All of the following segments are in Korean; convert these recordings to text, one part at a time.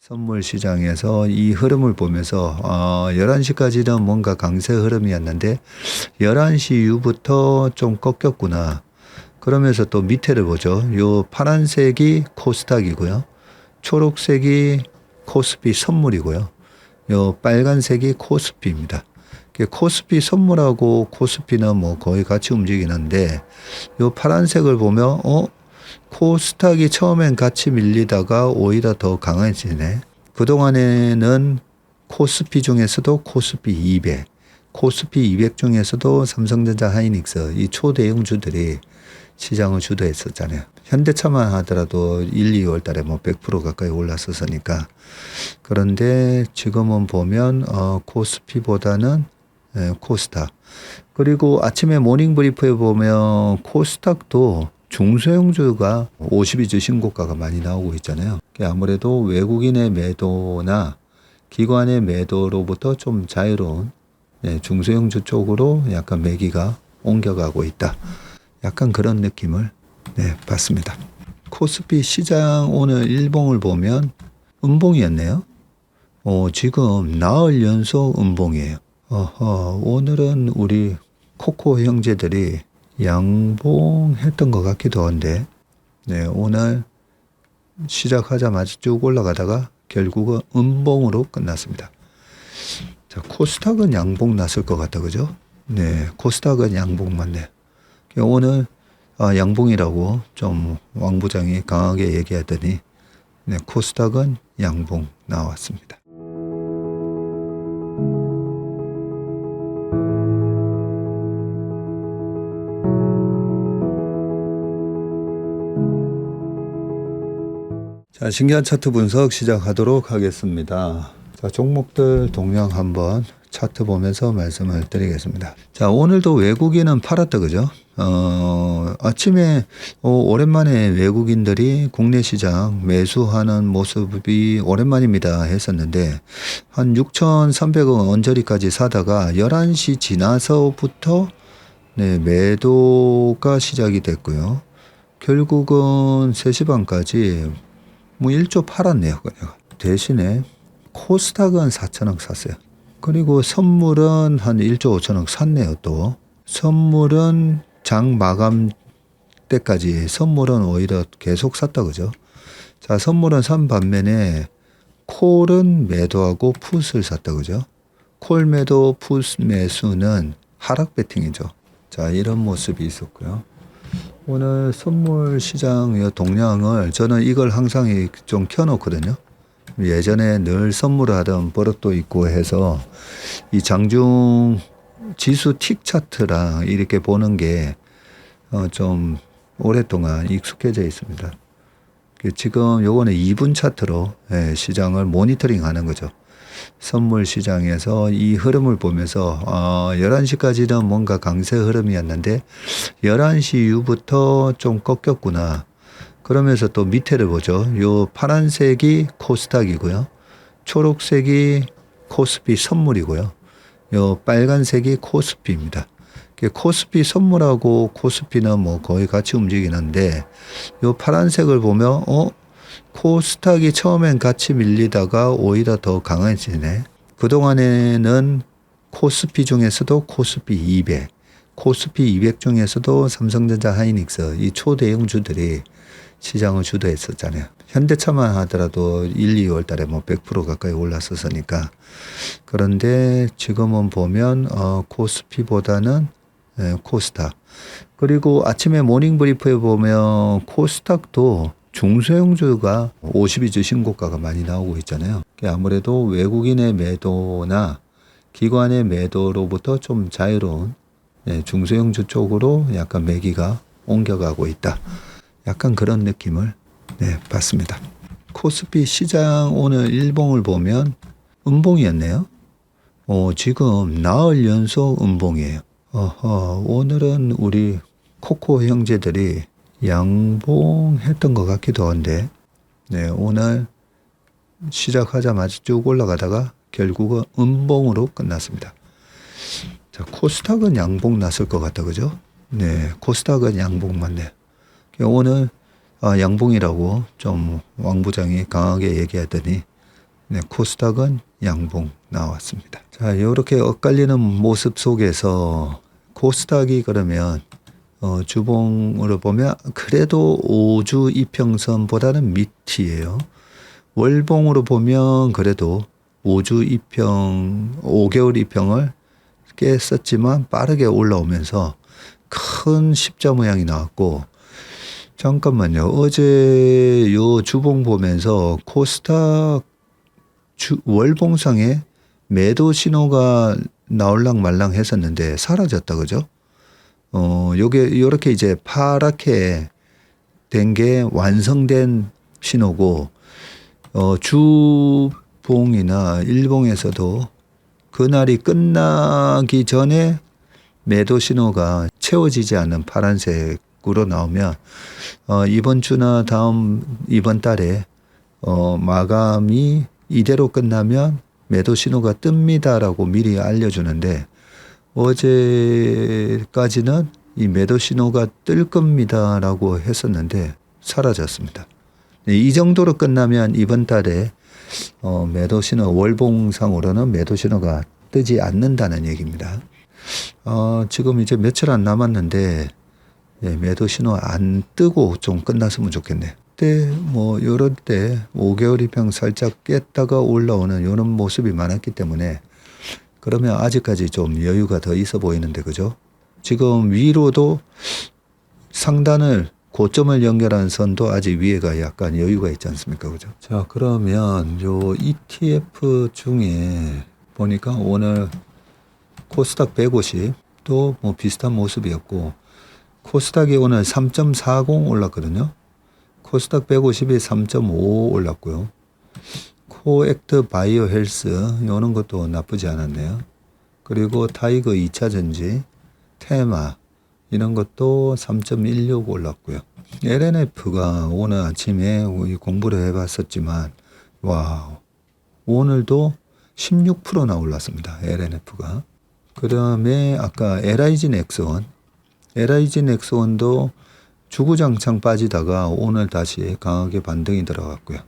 선물 시장에서 이 흐름을 보면서 11시까지는 뭔가 강세 흐름이었는데 11시 이후부터 좀 꺾였구나. 그러면서 또 밑에를 보죠. 요 파란색이 코스닥이고요. 초록색이 코스피 선물이고요. 요 빨간색이 코스피입니다. 코스피 선물하고 코스피는 뭐 거의 같이 움직이는데 요 파란색을 보면 코스닥이 처음엔 같이 밀리다가 오히려 더 강해지네. 그동안에는 코스피 중에서도 코스피 200, 코스피 200 중에서도 삼성전자 하이닉스 이 초대형주들이 시장을 주도했었잖아요. 현대차만 하더라도 1, 2월 달에 뭐 100% 가까이 올랐었으니까. 그런데 지금은 보면 코스피보다는 코스닥. 그리고 아침에 모닝 브리프에 보면 코스닥도 중소형주가 52주 신고가가 많이 나오고 있잖아요. 아무래도 외국인의 매도나 기관의 매도로부터 좀 자유로운 중소형주 쪽으로 약간 매기가 옮겨가고 있다. 약간 그런 느낌을 받습니다. 코스피 시장 오늘 일봉을 보면 음봉이었네요. 지금 나흘 연속 음봉이에요. 오늘은 우리 코코 형제들이 양봉했던 것 같기도 한데, 오늘 시작하자마자 쭉 올라가다가 결국은 음봉으로 끝났습니다. 자, 코스닥은 양봉 났을 것 같다, 그죠? 코스닥은 양봉 맞네. 오늘 양봉이라고 좀 왕 부장이 강하게 얘기하더니 코스닥은 양봉 나왔습니다. 자, 신기한 차트 분석 시작하도록 하겠습니다. 자, 종목들 동향 한번 차트 보면서 말씀을 드리겠습니다. 자, 오늘도 외국인은 팔았다, 그죠? 아침에 오랜만에 외국인들이 국내 시장 매수하는 모습이 오랜만입니다 했었는데 한 6,300원 언저리까지 사다가 11시 지나서부터 매도가 시작이 됐고요. 결국은 3시 반까지 뭐 1조 팔았네요. 대신에 코스닥은 4천억 샀어요. 그리고 선물은 한 1조 5천억 샀네요. 또 선물은 장 마감 때까지 선물은 오히려 계속 샀다, 그죠? 자, 선물은 산 반면에 콜은 매도하고 풋을 샀다, 그죠? 콜 매도 풋 매수는 하락 배팅이죠. 자, 이런 모습이 있었고요. 오늘 선물 시장 동향을 저는 이걸 항상 좀 켜놓거든요. 예전에 늘 선물을 하던 버릇도 있고 해서 이 장중 지수 틱 차트랑 이렇게 보는 게 좀 오랫동안 익숙해져 있습니다. 지금 요거는 2분 차트로 시장을 모니터링 하는 거죠. 선물 시장에서 이 흐름을 보면서 11시까지는 뭔가 강세 흐름이었는데 11시 이후부터 좀 꺾였구나. 그러면서 또 밑에를 보죠. 요 파란색이 코스닥이고요. 초록색이 코스피 선물이고요. 요 빨간색이 코스피입니다. 코스피 선물하고 코스피는 뭐 거의 같이 움직이는데 요 파란색을 보면 코스닥이 처음엔 같이 밀리다가 오히려 더 강해지네. 그동안에는 코스피 중에서도 코스피 200, 코스피 200 중에서도 삼성전자 하이닉스 이 초대형주들이 시장을 주도했었잖아요. 현대차만 하더라도 1, 2월 달에 뭐 100% 가까이 올랐었으니까. 그런데 지금은 보면 코스피보다는 코스닥. 그리고 아침에 모닝 브리프에 보면 코스닥도 중소형주가 52주 신고가가 많이 나오고 있잖아요. 아무래도 외국인의 매도나 기관의 매도로부터 좀 자유로운 중소형주 쪽으로 약간 매기가 옮겨가고 있다. 약간 그런 느낌을 받습니다. 코스피 시장 오늘 일봉을 보면 음봉이었네요. 지금 나흘 연속 음봉이에요. 오늘은 우리 코코 형제들이 양봉했던 것 같기도 한데 오늘 시작하자마자 쭉 올라가다가 결국은 음봉으로 끝났습니다. 자, 코스닥은 양봉 났을 것 같다, 그죠? 코스닥은 양봉 맞네. 오늘 양봉이라고 좀 왕 부장이 강하게 얘기하더니 네, 코스닥은 양봉 나왔습니다. 자, 이렇게 엇갈리는 모습 속에서 코스닥이 그러면 주봉으로 보면 그래도 5주 이평선보다는 밑이에요. 월봉으로 보면 그래도 5주 이평, 5개월 이평을 깼었지만 빠르게 올라오면서 큰 십자 모양이 나왔고, 잠깐만요. 어제 요 주봉 보면서 코스닥 월봉상에 매도 신호가 나올랑 말랑 했었는데 사라졌다, 그죠? 요게 요렇게 이제 파랗게 된 게 완성된 신호고, 주봉이나 일봉에서도 그날이 끝나기 전에 매도 신호가 채워지지 않는 파란색으로 나오면 이번 주나 이번 달에 마감이 이대로 끝나면 매도 신호가 뜹니다라고 미리 알려주는데, 어제까지는 이 매도 신호가 뜰 겁니다라고 했었는데 사라졌습니다. 이 정도로 끝나면 이번 달에 매도 신호, 월봉상으로는 매도 신호가 뜨지 않는다는 얘기입니다. 지금 이제 며칠 안 남았는데 매도 신호 안 뜨고 좀 끝났으면 좋겠네요. 그때 요럴 때 5개월 이평 살짝 깼다가 올라오는 이런 모습이 많았기 때문에, 그러면 아직까지 좀 여유가 더 있어 보이는데, 그죠? 지금 위로도 상단을 고점을 연결한 선도 아직 위에가 약간 여유가 있지 않습니까? 그죠? 자, 그러면 요 ETF 중에 보니까 오늘 코스닥 150도 비슷한 모습이었고, 코스닥이 오늘 3.40 올랐거든요. 코스닥 150이 3.5 올랐고요. 코액트 바이오 헬스 요런 것도 나쁘지 않았네요. 그리고 타이거 2차 전지, 테마 이런 것도 3.16 올랐고요. LNF가 오늘 아침에 공부를 해봤었지만 와, 오늘도 16%나 올랐습니다. LNF가. 그 다음에 아까 LIG 넥스원도 주구장창 빠지다가 오늘 다시 강하게 반등이 들어갔고요.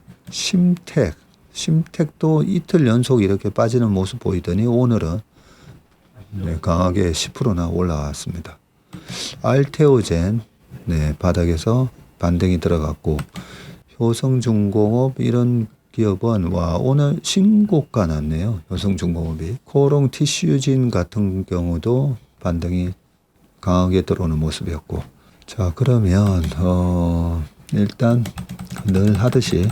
심텍도 이틀 연속 이렇게 빠지는 모습 보이더니 오늘은 강하게 10%나 올라왔습니다. 알테오젠 바닥에서 반등이 들어갔고, 효성중공업 이런 기업은 오늘 신고가 났네요. 효성중공업이. 코롱 티슈진 같은 경우도 반등이 강하게 들어오는 모습이었고, 자, 그러면 일단 늘 하듯이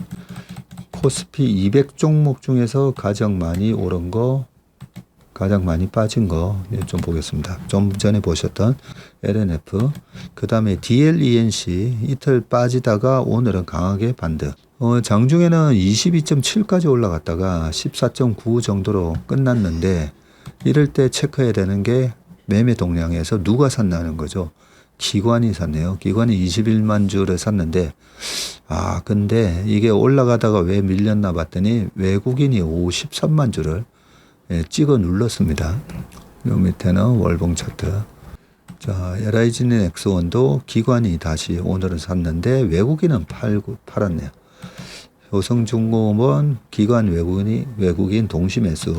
코스피 200 종목 중에서 가장 많이 오른 거, 가장 많이 빠진 거 좀 보겠습니다. 좀 전에 보셨던 LNF, 그 다음에 DLENC 이틀 빠지다가 오늘은 강하게 반등. 장중에는 22.7까지 올라갔다가 14.9 정도로 끝났는데, 이럴 때 체크해야 되는 게 매매 동향에서 누가 샀나는 거죠. 기관이 샀네요. 기관이 21만 주를 샀는데, 근데 이게 올라가다가 왜 밀렸나 봤더니 외국인이 53만 주를 찍어 눌렀습니다. 요 밑에는 월봉 차트. 자, LIG 넥스원도 기관이 다시 오늘은 샀는데 외국인은 팔았네요. 효성중공업은 기관 외국인 동시 매수.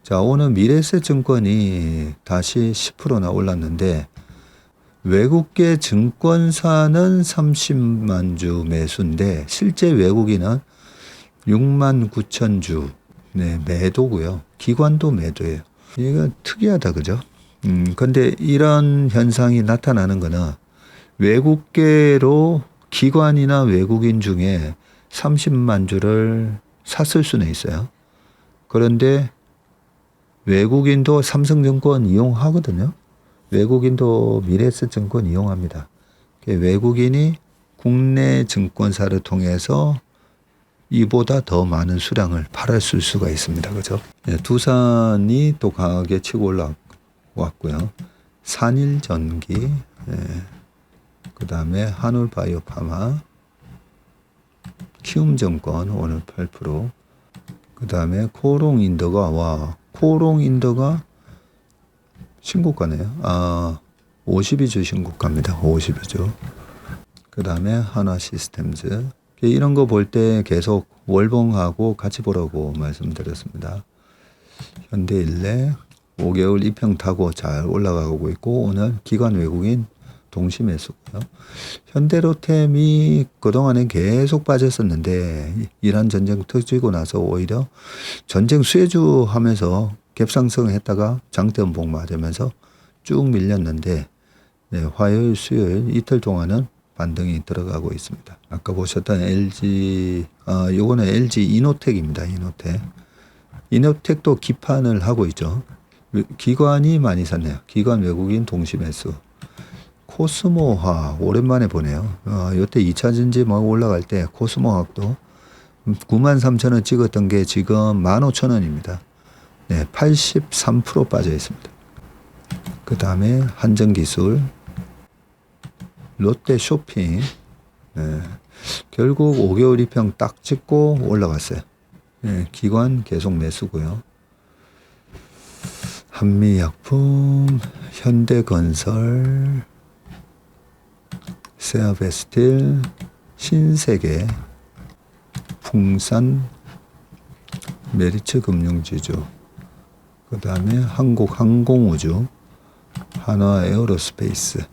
자, 오늘 미래에셋증권이 다시 10%나 올랐는데, 외국계 증권사는 30만 주 매수인데 실제 외국인은 6만 9천 주 매도고요. 기관도 매도예요. 이거 특이하다, 그죠? 근데 이런 현상이 나타나는 거는 외국계로 기관이나 외국인 중에 30만 주를 샀을 수는 있어요. 그런데 외국인도 삼성증권 이용하거든요. 외국인도 미래에셋증권 이용합니다. 외국인이 국내 증권사를 통해서 이보다 더 많은 수량을 팔았을 수가 있습니다. 그죠? 두산이 또 강하게 치고 올라왔고요. 산일전기, 그 다음에 한울바이오파마, 키움증권 오늘 8%, 그 다음에 코롱인더가 신고가네요. 52주 신고가입니다. 52주. 그 다음에 한화시스템즈, 이런 거 볼 때 계속 월봉하고 같이 보라고 말씀드렸습니다. 현대일렉 5개월 입형 타고 잘 올라가고 있고 오늘 기관 외국인 동시 매수고요. 현대로템이 그동안에 계속 빠졌었는데 이란 전쟁 터지고 나서 오히려 전쟁 수혜주 하면서 갭상승을 했다가 장대음봉 맞으면서 쭉 밀렸는데 네, 화요일 수요일 이틀 동안은 반등이 들어가고 있습니다. 아까 보셨던 요거는 LG 이노텍입니다. 이노텍도 기판을 하고 있죠. 기관이 많이 샀네요. 기관 외국인 동시 매수. 코스모화학 오랜만에 보네요. 요때 2차 전지 막 올라갈 때 코스모화학도 93,000원 찍었던 게 지금 15,000원입니다. 네, 83% 빠져 있습니다. 그 다음에 한전기술, 롯데쇼핑, 네, 결국 5개월 입형 딱 찍고 올라갔어요. 네, 기관 계속 매수고요. 한미약품, 현대건설, 세아베스틸, 신세계, 풍산, 메리츠 금융지주, 그 다음에 한국항공우주, 한화에어로스페이스.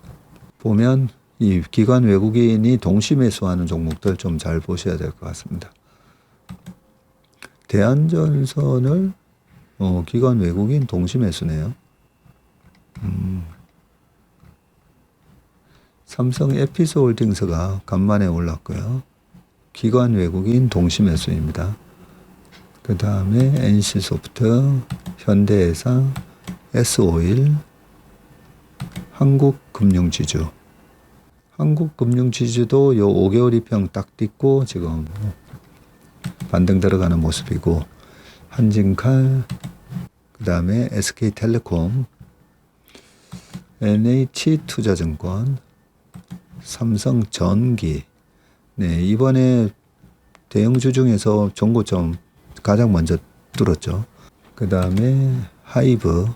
보면 이 기관 외국인이 동시 매수하는 종목들 좀 잘 보셔야 될 것 같습니다. 대한전선을 기관 외국인 동시 매수네요. 삼성 에피스홀딩스가 간만에 올랐고요. 기관 외국인 동시 매수입니다. 그 다음에 NC소프트, 현대해상, S오일, 한국금융지주. 한국금융지주도 요 5개월 입형 딱 딛고 지금 반등 들어가는 모습이고, 한진칼, 그 다음에 SK텔레콤, NH투자증권, 삼성전기. 네, 이번에 대형주 중에서 종고점 가장 먼저 뚫었죠. 그 다음에 하이브도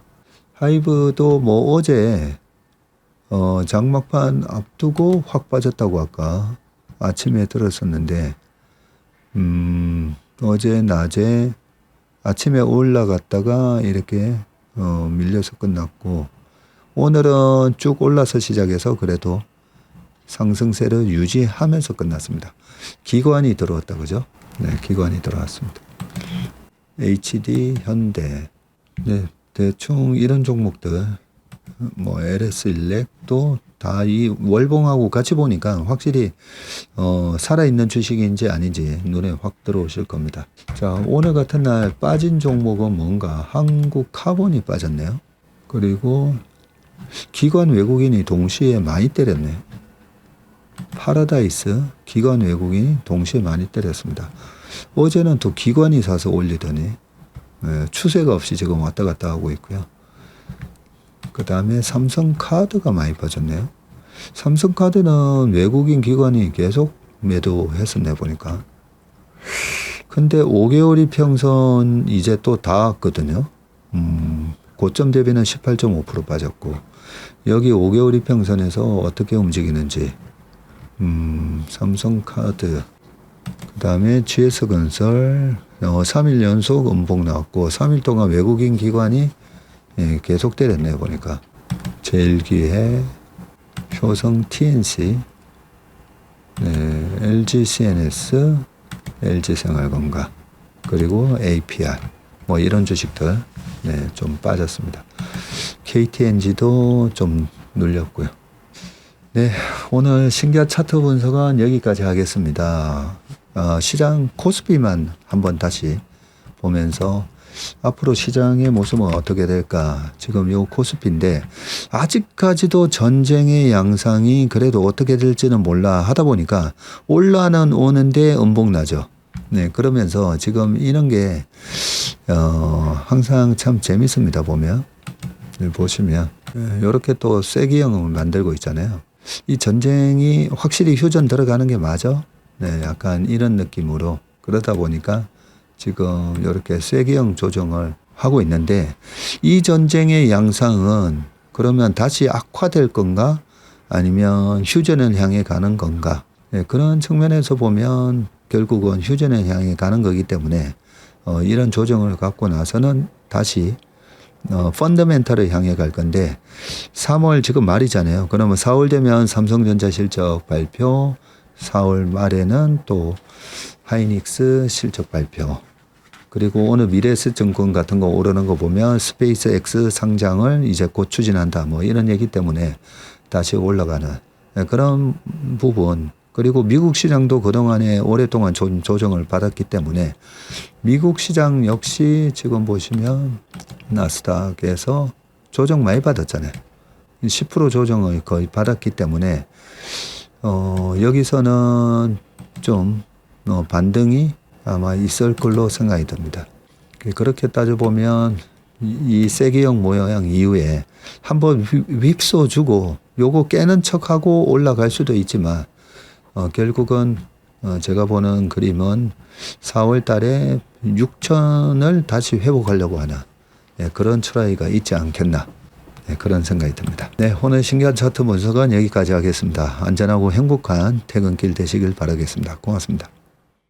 뭐 어제 장막판 앞두고 확 빠졌다고 아까 아침에 들었었는데 어제 낮에 아침에 올라갔다가 이렇게 밀려서 끝났고 오늘은 쭉 올라서 시작해서 그래도 상승세를 유지하면서 끝났습니다. 기관이 들어왔다 그죠? 네, 기관이 들어왔습니다. HD, 현대, 네, 대충 이런 종목들, 뭐 LS일렉도 다 이 월봉하고 같이 보니까 확실히 살아있는 주식인지 아닌지 눈에 확 들어오실 겁니다. 자, 오늘 같은 날 빠진 종목은 뭔가 한국카본이 빠졌네요. 그리고 기관 외국인이 동시에 많이 때렸네요. 파라다이스, 기관 외국인이 동시에 많이 때렸습니다. 어제는 또 기관이 사서 올리더니 추세가 없이 지금 왔다 갔다 하고 있고요. 그 다음에 삼성카드가 많이 빠졌네요. 삼성카드는 외국인 기관이 계속 매도했었네 보니까. 근데 5개월 이평선 이제 또 닿았거든요. 고점 대비는 18.5% 빠졌고 여기 5개월 이평선에서 어떻게 움직이는지 삼성카드, 그 다음에 GS건설 3일 연속 음봉 나왔고 3일 동안 외국인 기관이 계속 때렸네요 보니까. 제일기획, 효성 TNC, LGCNS, LG생활건강, 그리고 APR 뭐 이런 주식들 좀 빠졌습니다. KTNG도 좀 눌렸고요. 네, 오늘 신기한 차트 분석은 여기까지 하겠습니다. 시장 코스피만 한번 다시 보면서 앞으로 시장의 모습은 어떻게 될까. 지금 요 코스피인데 아직까지도 전쟁의 양상이 그래도 어떻게 될지는 몰라 하다 보니까 올라는 오는데 음봉 나죠. 네, 그러면서 지금 이런 게 항상 참 재밌습니다. 보면 보시면 이렇게 또 쐐기형을 만들고 있잖아요. 이 전쟁이 확실히 휴전 들어가는 게 맞아? 네, 약간 이런 느낌으로. 그러다 보니까 지금 이렇게 쐐기형 조정을 하고 있는데 이 전쟁의 양상은 그러면 다시 악화될 건가? 아니면 휴전을 향해 가는 건가? 예, 그런 측면에서 보면 결국은 휴전을 향해 가는 거기 때문에 이런 조정을 갖고 나서는 다시 펀더멘탈을 향해 갈 건데 3월 지금 말이잖아요. 그러면 4월 되면 삼성전자 실적 발표, 4월 말에는 또 하이닉스 실적 발표, 그리고 오늘 미래에셋증권 같은 거 오르는 거 보면 스페이스X 상장을 이제 곧 추진한다 뭐 이런 얘기 때문에 다시 올라가는 그런 부분. 그리고 미국 시장도 그동안에 오랫동안 조정을 받았기 때문에 미국 시장 역시 지금 보시면 나스닥에서 조정 많이 받았잖아요. 10% 조정을 거의 받았기 때문에 여기서는 좀 반등이 아마 있을 걸로 생각이 듭니다. 그렇게 따져보면 이 세계형 모양 이후에 한번 휩써주고 요거 깨는 척하고 올라갈 수도 있지만 결국은 제가 보는 그림은 4월 달에 6천을 다시 회복하려고 하는 그런 트라이가 있지 않겠나 그런 생각이 듭니다. 네, 오늘 신기한 차트 분석은 여기까지 하겠습니다. 안전하고 행복한 퇴근길 되시길 바라겠습니다. 고맙습니다.